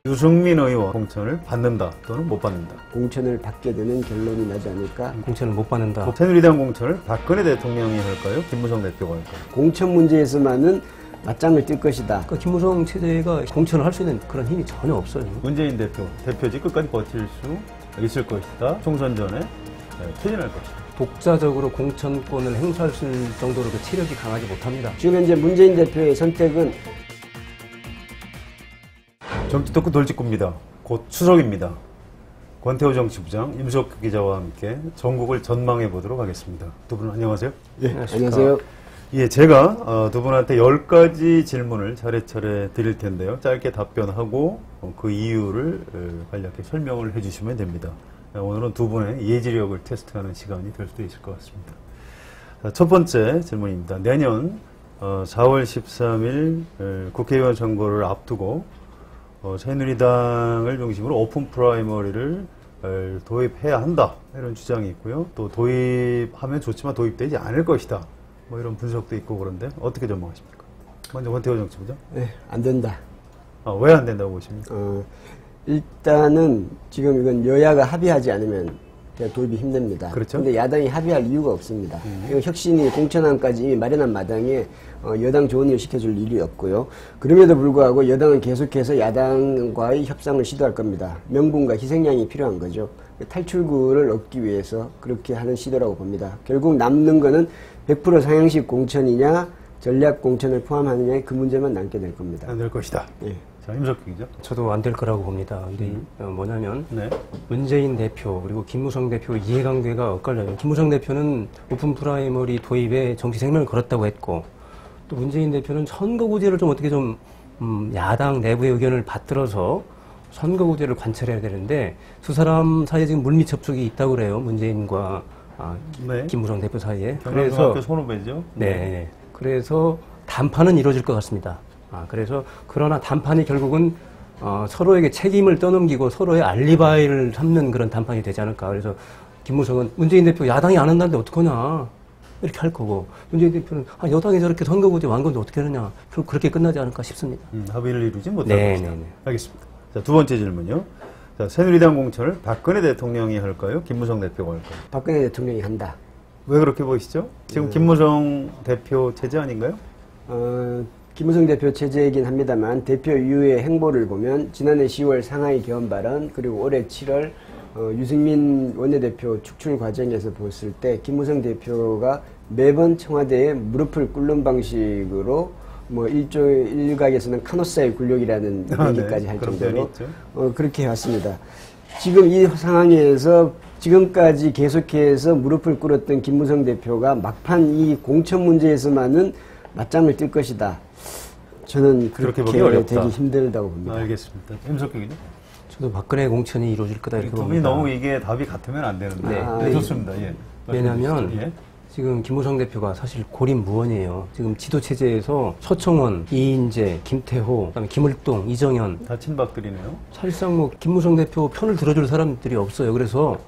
유승민 의원 공천을 받는다 또는 못 받는다. 공천을 받게 되는 결론이 나지 않을까? 공천을 못 받는다. 새누리당 공천을 박근혜 대통령이 할까요? 김무성 대표가 할까요? 공천 문제에서만은 맞짱을 뜰 것이다. 그러니까 김무성 체제가 공천을 할 수 있는 그런 힘이 전혀 없어요. 문재인 대표직 끝까지 버틸 수 있을 것이다. 총선 전에 퇴진할 것이다. 독자적으로 공천권을 행사할 수 있는 정도로 그 체력이 강하지 못합니다. 지금 현재 문재인 대표의 선택은 정치 토크 돌직구입니다. 곧 추석입니다. 권태호 정치부장, 임석규 기자와 함께 전국을 전망해 보도록 하겠습니다. 두 분 안녕하세요. 네, 안녕하세요. 예, 제가 두 분한테 10가지 질문을 차례차례 드릴 텐데요. 짧게 답변하고 그 이유를 간략히 설명을 해주시면 됩니다. 오늘은 두 분의 예지력을 테스트하는 시간이 될 수도 있을 것 같습니다. 첫 번째 질문입니다. 내년 4월 13일 국회의원 선거를 앞두고 새누리당을 중심으로 오픈 프라이머리를 도입해야 한다, 이런 주장이 있고요. 또 도입하면 좋지만 도입되지 않을 것이다, 뭐 이런 분석도 있고 그런데 어떻게 전망하십니까? 먼저 권태호 정치부장. 네, 안 된다. 왜 안 된다고 보십니까? 일단은 지금 이건 여야가 합의하지 않으면 도입이 힘듭니다. 그렇죠. 근데 야당이 합의할 이유가 없습니다. 이거 혁신이 공천안까지 이미 마련한 마당에 여당 좋은 일 시켜줄 일이 없고요. 그럼에도 불구하고 여당은 계속해서 야당과의 협상을 시도할 겁니다. 명분과 희생양이 필요한 거죠. 탈출구를 얻기 위해서 그렇게 하는 시도라고 봅니다. 결국 남는 거는 100% 상향식 공천이냐 전략 공천을 포함하느냐의 그 문제만 남게 될 겁니다. 안 될 것이다. 네. 자, 임석규 기자. 저도 안 될 거라고 봅니다. 근데 뭐냐면 네. 문재인 대표 그리고 김무성 대표 이해관계가 엇갈려요. 김무성 대표는 오픈 프라이머리 도입에 정치 생명을 걸었다고 했고, 또 문재인 대표는 선거구제를 좀 어떻게 좀 야당 내부의 의견을 받들어서 선거구제를 관철해야 되는데 두 사람 사이에 지금 물밑 접촉이 있다고 그래요. 문재인과 네. 김무성 대표 사이에. 그래서 선후배죠. 네. 그래서 담판은 이루어질 것 같습니다. 그래서 그러나 담판이 결국은 서로에게 책임을 떠넘기고 서로의 알리바이를 삼는 그런 담판이 되지 않을까. 그래서 김무성은 문재인 대표 야당이 안 한다는데 어떡하냐 이렇게 할 거고, 문재인 대표는 여당이 저렇게 선거구제 완 건데 어떻게 하느냐, 결국 그렇게 끝나지 않을까 싶습니다. 합의를 이루지 못할 것이다. 네네네. 알겠습니다. 자, 두 번째 질문요. 자, 새누리당 공천을 박근혜 대통령이 할까요? 김무성 대표가 할까요? 박근혜 대통령이 한다. 왜 그렇게 보이시죠? 지금 김무성 대표 체제 아닌가요? 김무성 대표 체제이긴 합니다만 대표 이후의 행보를 보면 지난해 10월 상하이 개헌 발언, 그리고 올해 7월 유승민 원내대표 축출 과정에서 봤을 때 김무성 대표가 매번 청와대에 무릎을 꿇는 방식으로 뭐 일각에서는 카노사의 굴욕이라는 얘기까지 할 정도로 그렇게 해왔습니다. 지금 이 상황에서 지금까지 계속해서 무릎을 꿇었던 김무성 대표가 막판 이 공천 문제에서만은 맞짱을 뜰 것이다. 저는 그렇게 되기 힘들다고 봅니다. 알겠습니다. 임석규 기자. 저도 박근혜 공천이 이루어질 거다 이렇게 두 분이 봅니다. 너무 이게 답이 같으면 안 되는데. 네. 좋습니다. 예. 왜냐하면 예. 지금 김무성 대표가 사실 고립무원이에요. 지금 지도체제에서 서청원, 이인재, 김태호, 그다음에 김을동, 이정현 다 친박들이네요. 사실상 뭐 김무성 대표 편을 들어줄 사람들이 없어요. 그래서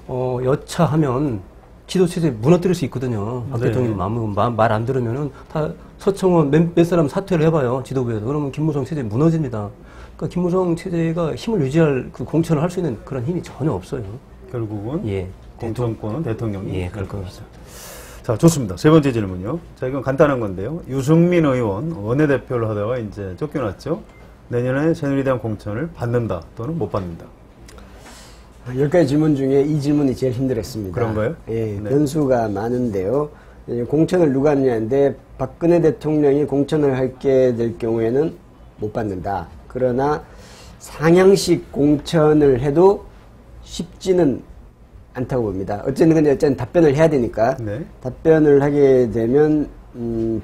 여차하면 지도체제 무너뜨릴 수 있거든요. 박 대통령 말 안 들으면은 다 서청원 몇 사람 사퇴를 해봐요. 지도부에서. 그러면 김무성 체제 무너집니다. 그러니까 김무성 체제가 힘을 유지할 그 공천을 할 수 있는 그런 힘이 전혀 없어요. 결국은 공천권은 대통령이 그럴 것 같습니다. 자, 좋습니다. 세 번째 질문요. 자, 이건 간단한 건데요. 유승민 의원 원내대표를 하다가 이제 쫓겨났죠. 내년에 새누리당 공천을 받는다 또는 못 받는다. 10가지 질문 중에 이 질문이 제일 힘들었습니다. 그런가요? 예, 네. 변수가 많은데요. 공천을 누가 하느냐인데 박근혜 대통령이 공천을 하게 될 경우에는 못 받는다. 그러나 상향식 공천을 해도 쉽지는 않다고 봅니다. 어쨌든 답변을 해야 되니까 답변을 하게 되면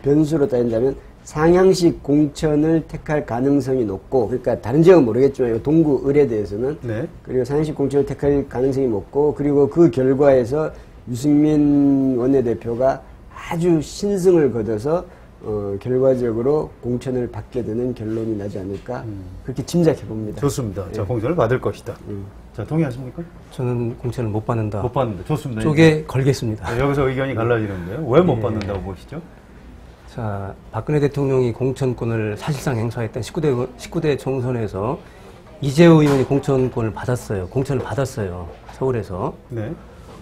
변수로 따진다면 상향식 공천을 택할 가능성이 높고, 그러니까 다른 지역은 모르겠지만 동구 을에 대해서는 그리고 상향식 공천을 택할 가능성이 높고, 그리고 그 결과에서 유승민 원내대표가 아주 신승을 거둬서 결과적으로 공천을 받게 되는 결론이 나지 않을까, 그렇게 짐작해 봅니다. 좋습니다. 자, 공천을 받을 것이다. 자, 동의하십니까? 저는 공천을 못 받는다. 못 받는다. 좋습니다. 쪽에 걸겠습니다. 자, 여기서 의견이 갈라지는데요. 왜 못 받는다고 보시죠? 자, 박근혜 대통령이 공천권을 사실상 행사했던 19대 총선에서 이재호 의원이 공천권을 받았어요. 공천을 받았어요. 서울에서. 네.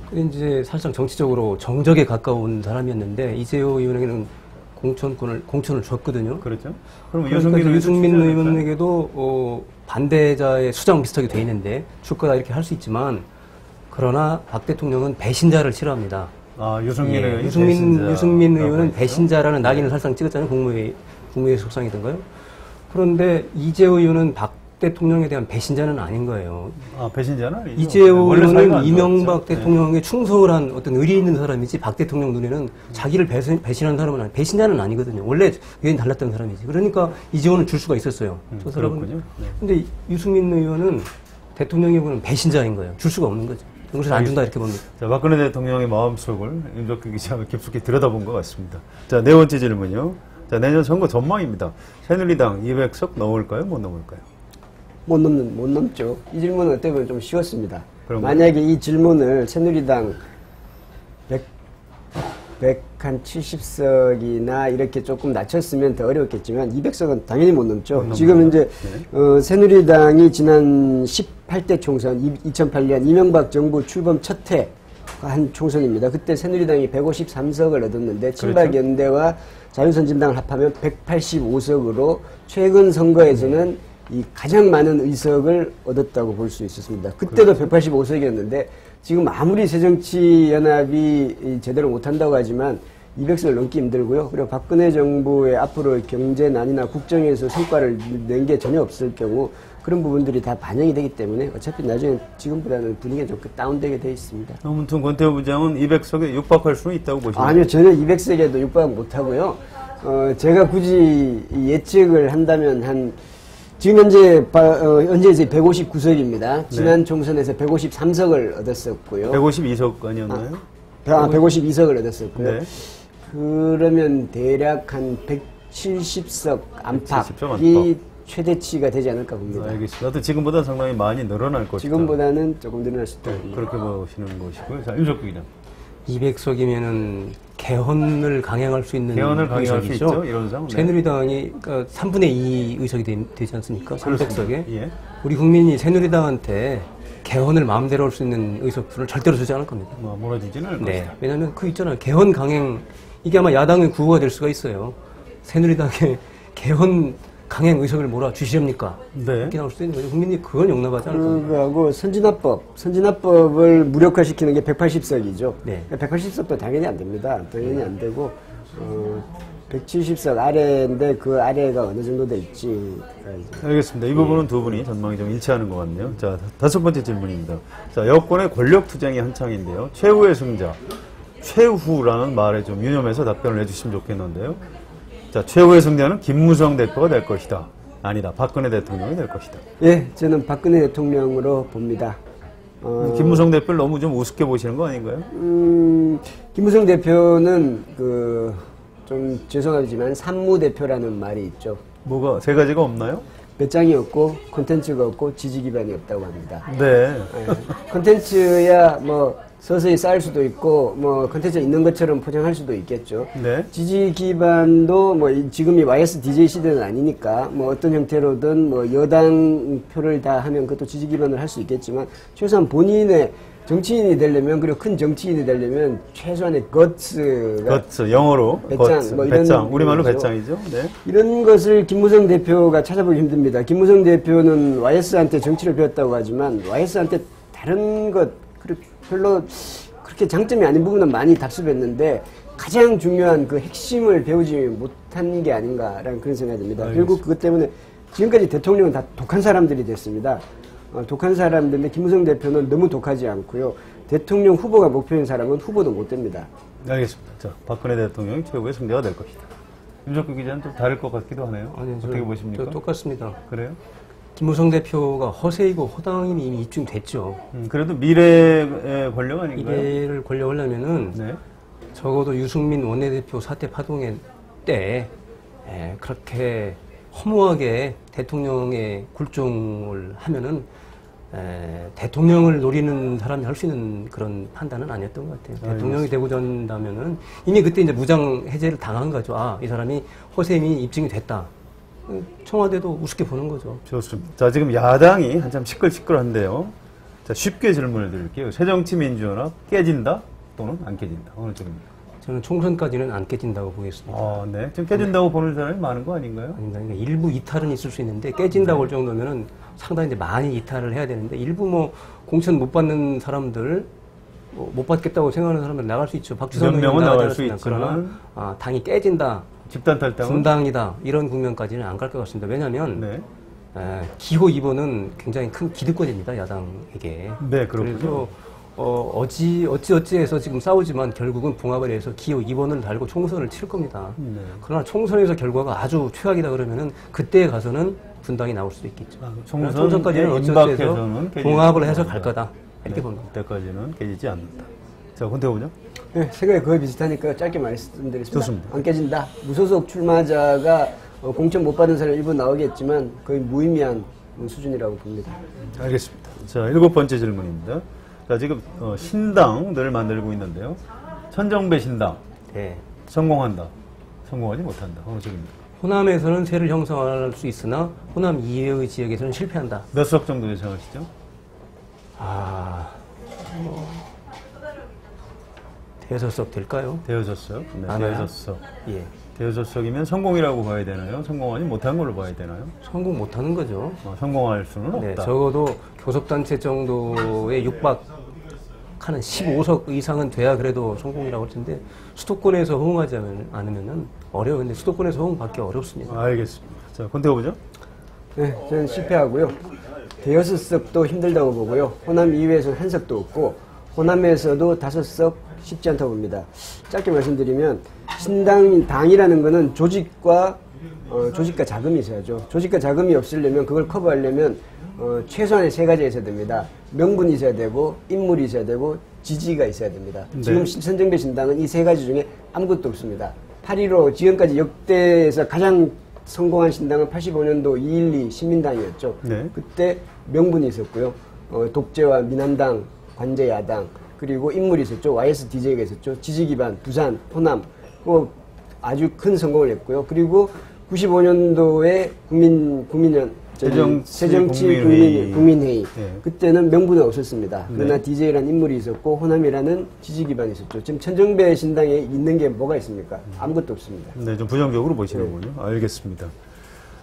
근데 이제 사실상 정치적으로 정적에 가까운 사람이었는데 이재호 의원에게는 공천을 줬거든요. 그렇죠. 그럼 그러니까 유승민 의원에게도 반대자의 수장 비슷하게 돼 있는데 줄 거다 이렇게 할 수 있지만 그러나 박 대통령은 배신자를 싫어합니다. 아, 유승민 예, 의원이 유승민 의원은 했죠? 배신자라는 낙인을 사실상 찍었잖아요. 국무회의 속상이던가요. 그런데 이재호 의원은 박 대통령에 대한 배신자는 아닌 거예요. 아, 배신자는 아니죠. 이재호 원래 사이가 의원은 안 이명박 좋았죠. 대통령의 충성을 어떤 의리 있는 사람이지 박 대통령 눈에는 자기를 배신한 사람은 배신자는 아니거든요. 원래 의견이 달랐던 사람이지. 그러니까 이재호는 줄 수가 있었어요. 저 사람은. 그렇군요. 네. 근데 유승민 의원은 대통령이 보는 배신자인 거예요. 줄 수가 없는 거죠. 그래서 안 준다 이렇게 봅니다. 자, 박근혜 대통령의 마음속을 임석규 기자가 깊숙이 들여다본 것 같습니다. 자, 네 번째 질문이요. 자, 내년 선거 전망입니다. 새누리당 200석 넘을까요? 못 넘을까요? 못 넘죠. 이 질문은 어떻게 보면 좀 쉬웠습니다. 그런가요? 만약에 이 질문을 새누리당 170석이나 이렇게 조금 낮췄으면 더 어려웠겠지만 200석은 당연히 못 넘죠. 지금 이제 새누리당이 지난 18대 총선 2008년 이명박 정부 출범 첫 해 한 총선입니다. 그때 새누리당이 153석을 얻었는데 친박연대와 자유선진당을 합하면 185석으로 최근 선거에서는 이 가장 많은 의석을 얻었다고 볼 수 있었습니다. 그때도 185석이었는데 지금 아무리 새정치연합이 제대로 못한다고 하지만 200석을 넘기 힘들고요. 그리고 박근혜 정부의 앞으로 경제난이나 국정에서 성과를 낸 게 전혀 없을 경우 그런 부분들이 다 반영이 되기 때문에 어차피 나중에 지금보다는 분위기가 좀 다운되게 되어 있습니다. 아무튼 권태호 부장은 200석에 육박할 수는 있다고 보시나요? 아니요. 전혀 200석에도 육박 못하고요. 제가 굳이 예측을 한다면 지금 현재에서 159석입니다. 지난 총선에서 153석을 얻었었고요. 152석 아니었나요? 152석을 얻었었고요. 네. 그러면 대략 한 170석 170석 안팎이 최대치가 되지 않을까 봅니다. 알겠습니다. 하여튼 지금보다 상당히 많이 늘어날 것이다. 지금보다는 조금 늘어날 수 있다. 네, 그렇게 보시는 것이고요. 자, 임석규 기자. 200석이면은 개헌을 강행할 수 있는 개헌을 강행할 수 의석이죠. 있죠. 이런 상. 네. 새누리당이 그러니까 3분의 2 의석이 되지 않습니까? 300석에. 예. 우리 국민이 새누리당한테 개헌을 마음대로 할 수 있는 의석수를 절대로 주지 않을 겁니다. 뭐 몰아주지는 않을 네. 것이다. 왜냐하면 그 있잖아요. 개헌 강행 이게 아마 야당의 구호가 될 수가 있어요. 새누리당의 개헌 강행 의석을 몰아주시렵니까? 네. 이렇게 나올 수도 있는 거죠. 국민이 그건 용납하지 않을 겁니다. 그거하고 선진화법을 무력화시키는 게 180석이죠. 네. 180석도 당연히 안 됩니다. 당연히 안 되고 170석 아래인데 그 아래가 어느 정도 될지. 알겠습니다. 이 부분은 두 분이 전망이 좀 일치하는 것 같네요. 자, 다섯 번째 질문입니다. 자, 여권의 권력 투쟁이 한창인데요. 최후의 승자, 최후라는 말에 좀 유념해서 답변을 해주시면 좋겠는데요. 자, 최후의 승자는 김무성 대표가 될 것이다. 아니다. 박근혜 대통령이 될 것이다. 예, 저는 박근혜 대통령으로 봅니다. 김무성 대표를 너무 좀 우습게 보시는 거 아닌가요? 김무성 대표는 좀 죄송하지만 산무대표라는 말이 있죠. 뭐가 세 가지가 없나요? 배짱이 없고 콘텐츠가 없고 지지 기반이 없다고 합니다. 네. 콘텐츠야 뭐 서서히 쌓을 수도 있고 뭐 콘텐츠가 있는 것처럼 포장할 수도 있겠죠. 네. 지지 기반도 뭐 지금이 YSDJ 시대는 아니니까 뭐 어떤 형태로든 뭐 여당 표를 다 하면 그것도 지지 기반을 할 수 있겠지만 최소한 본인의 정치인이 되려면 그리고 큰 정치인이 되려면 최소한의 거츠가 영어로 배짱, 거츠, 뭐 이런 배짱, 우리말로 거죠. 배짱이죠. 네. 이런 것을 김무성 대표가 찾아보기 힘듭니다. 김무성 대표는 YS한테 정치를 배웠다고 하지만 YS한테 다른 것 별로 그렇게 장점이 아닌 부분은 많이 답습했는데 가장 중요한 그 핵심을 배우지 못한 게 아닌가라는 그런 생각이 듭니다. 결국 그것 때문에 지금까지 대통령은 다 독한 사람들이 됐습니다. 독한 사람들인데 김무성 대표는 너무 독하지 않고요. 대통령 후보가 목표인 사람은 후보도 못 됩니다. 알겠습니다. 자, 박근혜 대통령이 최후의 승자가 될 것이다. 임석규 기자는 좀 다를 것 같기도 하네요. 아니, 어떻게 보십니까? 똑같습니다. 그래요? 김무성 대표가 허세이고 허당임이 이미 입증됐죠. 그래도 미래의 권력 아닌가요? 미래를 권력하려면은 네. 적어도 유승민 원내대표 사태 파동의 때 그렇게 허무하게 대통령의 굴종을 하면은 대통령을 노리는 사람이 할 수 있는 그런 판단은 아니었던 것 같아요. 대통령이 되고자 한다면은 이미 그때 이제 무장 해제를 당한 거죠. 아, 이 사람이 허세임이 입증이 됐다. 청와대도 우습게 보는 거죠. 좋습니다. 자, 지금 야당이 한참 시끌시끌한데요. 자, 쉽게 질문을 드릴게요. 새정치민주연합 깨진다 또는 안 깨진다? 어느 쪽입니까? 저는 총선까지는 안 깨진다고 보겠습니다. 아, 네. 지금 깨진다고 보는 사람이 많은 거 아닌가요? 아닙니다. 그러니까 일부 이탈은 있을 수 있는데 깨진다고 할 정도면은 상당히 이제 많이 이탈을 해야 되는데 일부 뭐 공천 못 받는 사람들 못 받겠다고 생각하는 사람들 나갈 수 있죠. 박주선 몇 명은 의원 나갈 나가지 수 않았습니까? 있지만 그러나 당이 깨진다, 집단 탈당은 분당이다 이런 국면까지는 안 갈 것 같습니다. 왜냐하면 네. 기호 2번은 굉장히 큰 기득권입니다. 야당에게. 네, 그렇군요. 그래서 어찌해서 지금 싸우지만 결국은 봉합을 해서 기호 2번을 달고 총선을 칠 겁니다. 네. 그러나 총선에서 결과가 아주 최악이다 그러면은 그때 가서는 분당이 나올 수도 있겠죠. 총선까지는 어찌어찌해서 임박해서는 깨지지 봉합을 해서 않는다. 갈 거다. 이렇게 네, 봅니다. 그때까지는 깨지지 않는다. 자, 권태호죠? 네, 생각이 거의 비슷하니까 짧게 말씀드리겠습니다. 좋습니다. 안 깨진다. 무소속 출마자가 공천 못 받은 사람 일부 나오겠지만 거의 무의미한 수준이라고 봅니다. 알겠습니다. 자, 7번째 질문입니다. 자, 지금 신당을 만들고 있는데요. 천정배 신당 네. 성공한다. 성공하지 못한다. 어느 쪽입니까? 호남에서는 세를 형성할 수 있으나 호남 이외의 지역에서는 실패한다. 몇 석 정도 예상하시죠? 대여섯 석 될까요? 대여섯 석. 네, 많아요? 대여섯 석. 예. 대여섯 석이면 성공이라고 봐야 되나요? 성공하지 못한 걸로 봐야 되나요? 성공 못하는 거죠. 성공할 수는 네, 없다. 적어도 교섭단체 정도에 육박하는 15석 이상은 돼야 그래도 성공이라고 할 텐데 수도권에서 호응하지 않으면 어려워요. 근데 수도권에서 호응받기 어렵습니다. 알겠습니다. 자, 권태호 보죠? 네, 저는 실패하고요. 대여섯 석도 힘들다고 보고요. 호남 이외에서는 한 석도 없고 호남에서도 5석 쉽지 않다고 봅니다. 짧게 말씀드리면 당이라는 거는 조직과 자금이 있어야죠. 조직과 자금이 없으려면 그걸 커버하려면 최소한의 3가지가 있어야 됩니다. 명분이 있어야 되고 인물이 있어야 되고 지지가 있어야 됩니다. 네. 지금 선정배 신당은 이 3가지 중에 아무것도 없습니다. 8.15 지금까지 역대에서 가장 성공한 신당은 85년도 2.12 시민당이었죠. 네. 그때 명분이 있었고요. 독재와 민한당, 관제야당, 그리고 인물이 있었죠. YSDJ가 있었죠. 지지기반, 부산, 호남, 아주 큰 성공을 했고요. 그리고 95년도에 국민회의. 네. 그때는 명분이 없었습니다. 그러나 네. DJ라는 인물이 있었고 호남이라는 지지기반이 있었죠. 지금 천정배 신당에 있는 게 뭐가 있습니까? 아무것도 없습니다. 네, 좀 부정적으로 보시는군요. 알겠습니다.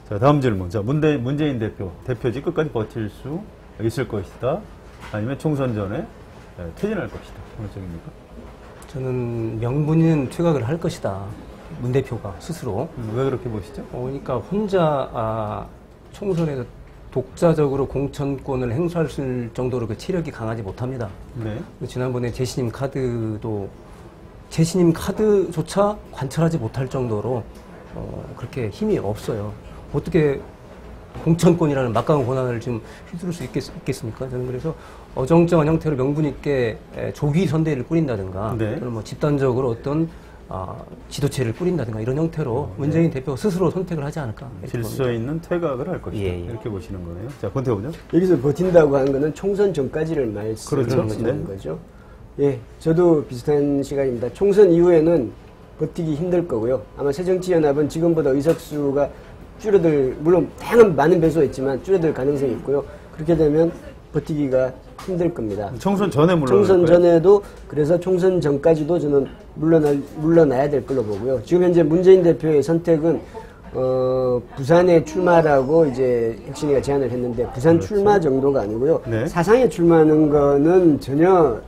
자, 다음 질문. 자, 문재인 대표직 끝까지 버틸 수 있을 것이다. 아니면 총선 전에 퇴진할 것이다. 어느 쪽입니까? 저는 명분은 퇴각을 할 것이다. 문 대표가 스스로. 왜 그렇게 보시죠? 그러니까 혼자 총선에서 독자적으로 공천권을 행사할 정도로 그 체력이 강하지 못합니다. 네. 지난번에 재신임 카드조차 관철하지 못할 정도로 그렇게 힘이 없어요. 어떻게 공천권이라는 막강한 권한을 지금 휘두를 수 있겠습니까? 저는 그래서 어정쩡한 형태로 명분 있게 조기 선대를 꾸린다든가 네. 또는 뭐 집단적으로 어떤 지도체를 꾸린다든가 이런 형태로 문재인 대표가 스스로 선택을 하지 않을까. 이렇게 질서 봅니다. 있는 퇴각을 할 것이다. 예, 예. 이렇게 보시는 거네요. 자, 권태호 보죠? 여기서 버틴다고 하는 거는 총선 전까지를 그렇죠. 말씀드리는 네. 거죠. 예, 저도 비슷한 시각입니다. 총선 이후에는 버티기 힘들 거고요. 아마 새정치연합은 지금보다 의석수가 물론 다양한 많은 변수가 있지만 줄어들 가능성이 있고요. 그렇게 되면 버티기가 힘들 겁니다. 총선 전에 총선 전에도 그래서 총선 전까지도 저는 물러나야 될 걸로 보고요. 지금 현재 문재인 대표의 선택은 부산에 출마라고 이제 혁신이가 제안을 했는데 부산 그렇죠. 출마 정도가 아니고요. 네. 사상에 출마하는 거는 전혀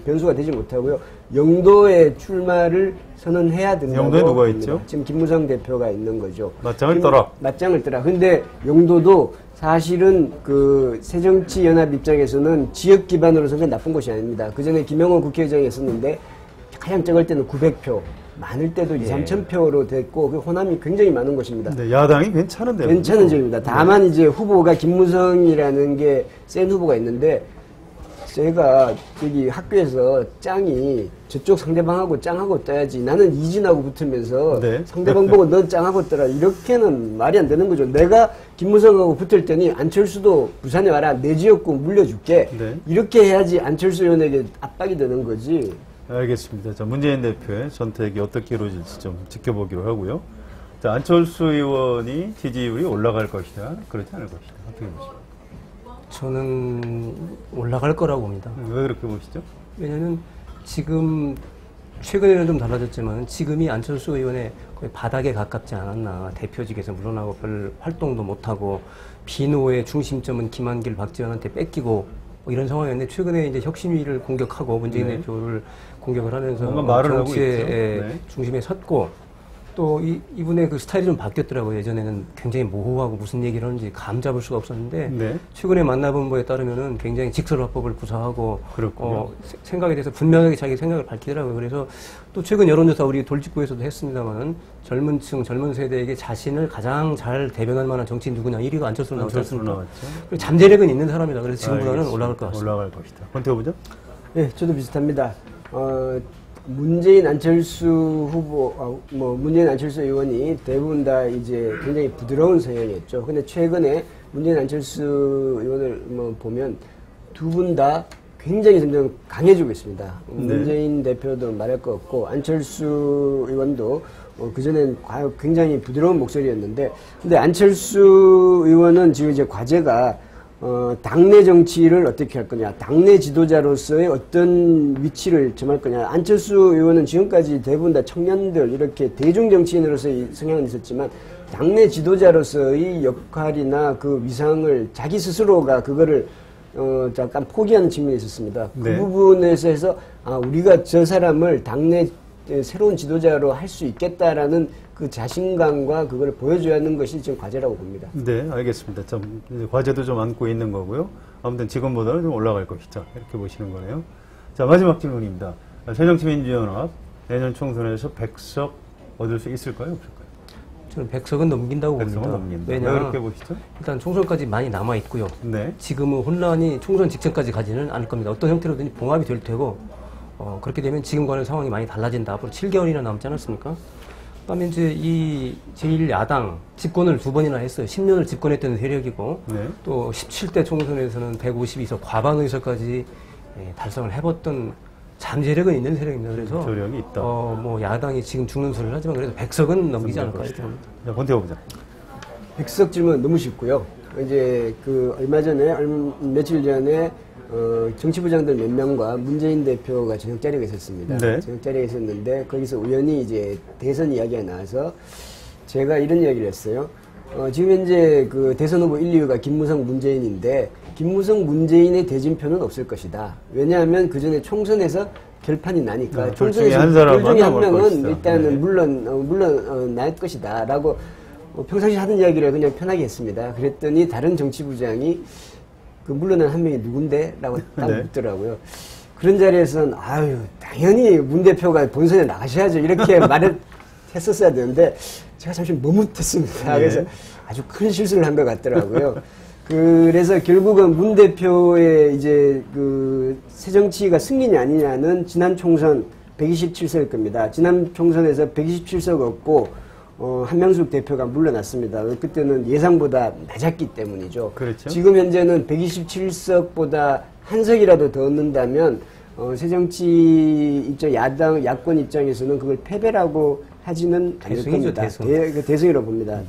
변수가 되지 못하고요. 영도에 출마를 선언해야 된다고. 영도에 누가 봅니다. 있죠? 지금 김무성 대표가 있는 거죠. 맞짱을 떠라. 맞짱을 떠라. 근데 영도도 사실은 그 새정치연합 입장에서는 지역 기반으로서 는 나쁜 것이 아닙니다. 그 전에 김영호 국회의장이 있었는데 가장 적을 때는 900표, 많을 때도 2, 3천 표로 됐고 그 호남이 굉장히 많은 곳입니다. 네, 야당이 괜찮은데요. 괜찮은 점입니다. 다만 이제 후보가 김무성이라는 게 센 후보가 있는데 제가 여기 학교에서 짱이 저쪽 상대방하고 짱하고 떠야지 나는 이진하고 붙으면서 네. 상대방 보고 넌 짱하고 떠라 이렇게는 말이 안 되는 거죠. 내가 김무성하고 붙을 때니 안철수도 부산에 와라 내 지역구 물려줄게. 네. 이렇게 해야지 안철수 의원에게 압박이 되는 거지. 알겠습니다. 자, 문재인 대표의 선택이 어떻게 이루어질지 좀 지켜보기로 하고요. 자, 안철수 의원이 지지율이 올라갈 것이다, 그렇지 않을 것이다. 어떻게 보십니까? 저는 올라갈 거라고 봅니다. 왜 그렇게 보시죠? 왜냐하면 지금 최근에는 좀 달라졌지만 지금이 안철수 의원의 거의 바닥에 가깝지 않았나. 대표직에서 물러나고 별 활동도 못하고 비노의 중심점은 김한길, 박지원한테 뺏기고 뭐 이런 상황이었는데 최근에 이제 혁신위를 공격하고 문재인 네. 대표를 공격을 하면서 뭔가 말을 하고 정치의 있죠. 네. 중심에 섰고 또 이분의 그 스타일이 좀 바뀌었더라고요. 예전에는 굉장히 모호하고 무슨 얘기를 하는지 감 잡을 수가 없었는데 네. 최근에 만나본 바에 따르면은 굉장히 직설화법을 구사하고 그렇군요. 생각에 대해서 분명하게 자기 생각을 밝히더라고요. 그래서 또 최근 여론조사 우리 돌직구에서도 했습니다만은 젊은 세대에게 자신을 가장 잘 대변할 만한 정치인 누구냐 1위가 안철수로 나왔지 않습니까? 나왔죠. 그리고 잠재력은 있는 사람이다. 그래서 지금보다는 알겠습니다. 올라갈 것 같습니다. 올라갈 것이다. 권태호 부장? 네, 저도 비슷합니다. 문재인 안철수 후보, 문재인 안철수 의원이 대부분 다 이제 굉장히 부드러운 성향이었죠. 근데 최근에 문재인 안철수 의원을 보면 두 분 다 굉장히 점점 강해지고 있습니다. 네. 문재인 대표도 말할 것 없고, 안철수 의원도 그전엔 굉장히 부드러운 목소리였는데, 근데 안철수 의원은 지금 이제 과제가 당내 정치를 어떻게 할 거냐, 당내 지도자로서의 어떤 위치를 점할 거냐. 안철수 의원은 지금까지 대부분 다 청년들, 이렇게 대중 정치인으로서의 성향은 있었지만, 당내 지도자로서의 역할이나 그 위상을 자기 스스로가 그거를 잠깐 포기한 측면이 있었습니다. 네. 그 부분에서 해서, 우리가 저 사람을 당내 새로운 지도자로 할 수 있겠다라는 그 자신감과 그걸 보여줘야 하는 것이 지금 과제라고 봅니다. 네, 알겠습니다. 과제도 좀 안고 있는 거고요. 아무튼 지금보다는 좀 올라갈 것이다. 이렇게 보시는 거네요. 자, 마지막 질문입니다. 새정치민주연합 내년 총선에서 100석 얻을 수 있을까요? 없을까요? 저는 100석은 넘긴다고 100석은 봅니다. 넘긴다. 왜 왜냐 그렇게 보시죠? 일단 총선까지 많이 남아 있고요. 네. 지금은 혼란이 총선 직전까지 가지는 않을 겁니다. 어떤 형태로든지 봉합이 될 테고 그렇게 되면 지금과는 상황이 많이 달라진다. 앞으로 7개월이나 남지 않았습니까? 그다음에 이제 이 제1야당 집권을 2번이나 했어요. 10년을 집권했던 세력이고 네. 또 17대 총선에서는 152석 과반 의석까지 달성을 해봤던 잠재력은 있는 세력입니다. 그래서 조력이 있다. 뭐 야당이 지금 죽는 소리를 하지만 그래도 100석은 넘기지 않을까 싶습니다. 자, 권태호 부장. 100석 질문 너무 쉽고요. 이제 얼마 전에, 며칠 전에, 정치부장들 몇 명과 문재인 대표가 저녁 자리가 있었습니다. 네. 저녁 자리가 있었는데, 거기서 우연히 이제 대선 이야기가 나와서 제가 이런 이야기를 했어요. 지금 현재 그 대선 후보 1, 2위가 김무성, 문재인인데, 김무성, 문재인의 대진표는 없을 것이다. 왜냐하면 그 전에 총선에서 결판이 나니까. 네, 둘 중에 한 사람만 둘 중에 한 남을 명은 것이다. 일단은 네. 물론 날 것이다. 라고 평상시 하던 이야기를 그냥 편하게 했습니다. 그랬더니 다른 정치부장이 그 물러난 한 명이 누군데? 라고 딱 네. 묻더라고요. 그런 자리에서는 당연히 문 대표가 본선에 나가셔야죠. 이렇게 말을 했었어야 되는데 제가 잠시 머뭇했습니다. 네. 그래서 아주 큰 실수를 한 것 같더라고요. 그래서 결국은 문 대표의 이제 그 새정치가 승리냐 아니냐는 지난 총선 127석일 겁니다. 지난 총선에서 127석 얻고 한명숙 대표가 물러났습니다. 그때는 예상보다 낮았기 때문이죠. 그렇죠. 지금 현재는 127석보다 한 석이라도 더 얻는다면 새정치 입장, 야권 입장에서는 그걸 패배라고 하지는 않을 대승이죠, 겁니다. 대승. 대승이라고 봅니다.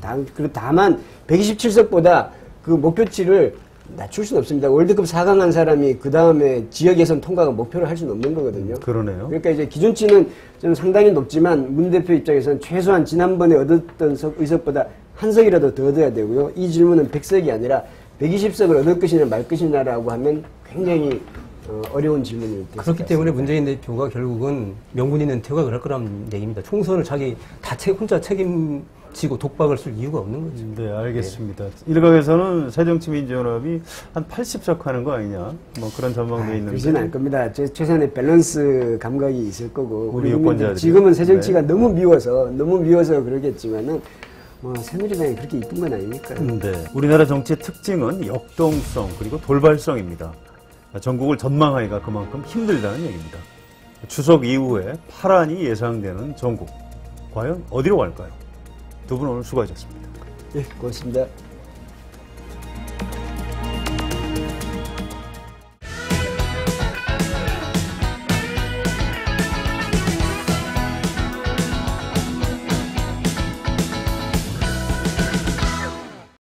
다만 127석보다 그 목표치를 낮출 수는 없습니다. 월드컵 4강 한 사람이 그 다음에 지역 예선 통과가 목표를 할 수는 없는 거거든요. 그러네요. 그러니까 이제 기준치는 좀 상당히 높지만 문 대표 입장에서는 최소한 지난번에 얻었던 의석보다 한 석이라도 더 얻어야 되고요. 이 질문은 100석이 아니라 120석을 얻을 것이냐 말 것이냐라고 하면 굉장히 어려운 질문이 됐습니다. 그렇기 때문에 문재인 대표가 결국은 명분 있는 퇴각을 할 거라는 얘기입니다. 총선을 자기 다 혼자 책임지고 독박을 쓸 이유가 없는 거죠. 네, 알겠습니다. 일각에서는 새정치민주연합이 한 80석 하는 거 아니냐, 뭐 그런 전망도 있는데. 그러지는 않을 겁니다. 최소한의 밸런스 감각이 있을 거고. 우리 유권자들이. 지금은 새정치가 네. 너무 미워서 그러겠지만은 뭐 새누리당이 그렇게 이쁜 건 아니니까. 네. 우리나라 정치의 특징은 역동성 그리고 돌발성입니다. 전국을 전망하기가 그만큼 힘들다는 얘기입니다. 추석 이후에 파란이 예상되는 전국. 과연 어디로 갈까요? 두 분 오늘 수고하셨습니다. 예, 고맙습니다.